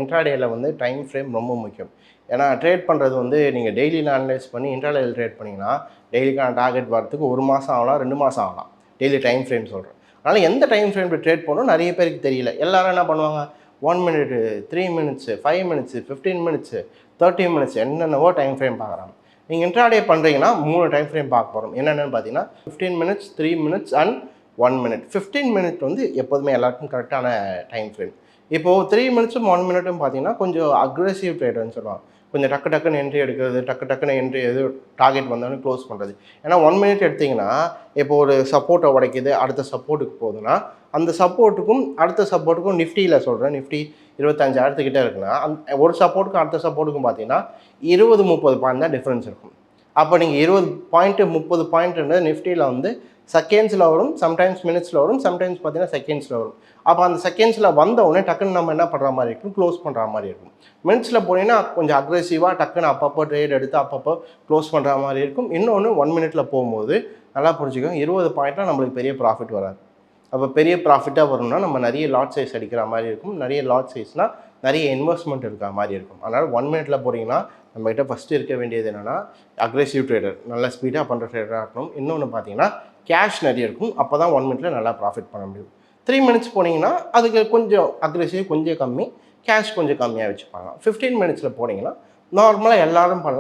இன்ட்ராடேல வந்து time frame ரொம்ப முக்கியம். ஏன்னா ட்ரேட் பண்ணுறது வந்து நீங்கள் டெய்லியில் அனலைஸ் பண்ணி இன்ட்ராடேல ட்ரேட் பண்ணிங்கன்னா டெய்லிக்கான டார்கெட் வரதுக்கு 1 மாதம் ஆகலாம், 2 மாதம் ஆகலாம். டெய்லி டைம் ஃப்ரேம் சொல்கிறேன். அதனால் எந்த டைம் ஃப்ரேமில் ட்ரேட் பண்ணணும் நிறைய பேருக்கு தெரியல. எல்லாரும் என்ன பண்ணுவாங்க, 1 minute, 3 minutes, 5 minutes, 15 minutes, 30 minutes என்னென்னவோ டைம் ஃப்ரேம் பார்க்குறாங்க. நீங்கள் இன்ட்ராடே பண்ணுறீங்கன்னா 3 டைம் ஃப்ரேம் பார்க்க போகிறோம். என்னென்னு பார்த்தீங்கன்னா 15 minutes, 3 minutes and 1 minute. 15 minute வந்து எப்போதுமே எல்லாருக்கும் கரெக்டான டைம் ஃப்ரேம். இப்போது 3 மினிட்ஸும் 1 மினிட்டும் பார்த்தீங்கன்னா கொஞ்சம் அக்ரெசிவ் ட்ரேடர்னு சொல்லுவாங்க. கொஞ்சம் டக்கு டக்குன்னு என்ட்ரி எடுக்கிறது, டக்குன்னு என்ட்ரி எது டார்கெட் வந்தோடனே க்ளோஸ் பண்ணுறது. ஏன்னா 1 மினிட் எடுத்திங்கன்னா இப்போ ஒரு சப்போர்ட்டை உடைக்குது, அடுத்த சப்போர்ட்டுக்கு போகுதுன்னா அந்த சப்போர்ட்டுக்கும் அடுத்த சப்போர்ட்டுக்கும் நிஃப்டியில் சொல்கிறேன், நிஃப்டி 25,000 கிட்ட இருக்குன்னா ஒரு சப்போர்ட்டுக்கும் அடுத்த சப்போர்ட்டுக்கும் பார்த்தீங்கன்னா 20-30 பாயிண்ட் தான் டிஃப்ரென்ஸ் இருக்கும். அப்போ நீங்கள் 20 பாயிண்ட்டு 30 பாயிண்ட்டுன்றது நிஃப்டியில் வந்து செகண்ட்ஸில் வரும், சம்டைம்ஸ் மினிட்ஸில் வரும், சம்டைம்ஸ் பார்த்தீங்கன்னா செகண்ட்ஸில் வரும். அப்போ அந்த செகண்ட்ஸில் வந்த உடனே டக்குன்னு நம்ம என்ன பண்ணுற மாதிரி இருக்கும், க்ளோஸ் பண்ணுற மாதிரி இருக்கும். மினிட்ஸில் போனீங்கன்னா கொஞ்சம் அக்ரெசிவாக டக்குன்னு அப்பப்போ ட்ரேட் எடுத்து அப்பப்போ க்ளோஸ் பண்ணுற மாதிரி இருக்கும். இன்னொன்று 1 மினிட்ல போகும்போது நல்லா புரிஞ்சுக்கோங்க, 20 பாயிண்ட்லாம் நம்மளுக்கு பெரிய ப்ராஃபிட் வராது. அப்போ பெரிய ப்ராஃபிட்டாக வரணும்னா நம்ம நிறைய லாட் சைஸ் அடிக்கிற மாதிரி இருக்கும். நிறைய லாட் சைஸ்னால் நிறைய இன்வெஸ்ட்மெண்ட் இருக்கிற மாதிரி இருக்கும். அதனால் 1 மினிட்ல போகிறீங்கன்னா நம்மகிட்ட ஃபஸ்ட்டு இருக்க வேண்டியது என்னென்னா அக்ரெசிவ் ட்ரேடர், நல்லா ஸ்பீடாக பண்ணுற ட்ரேடராக இருக்கணும். இன்னொன்று பார்த்தீங்கன்னா கேஷ் நிறைய இருக்கும். அப்போ தான் 1 மினிட்ல நல்லா ப்ராஃபிட் பண்ண முடியும். 3 மினிட்ஸ் போனீங்கன்னா அதுக்கு கொஞ்சம் அக்ரெசிவ் கொஞ்சம் கம்மி, கேஷ் கொஞ்சம் கம்மியாக வச்சுப்பாங்க. 15 மினிட்ஸில் போனீங்கன்னா நார்மலாக எல்லோரும் பண்ணலாம்.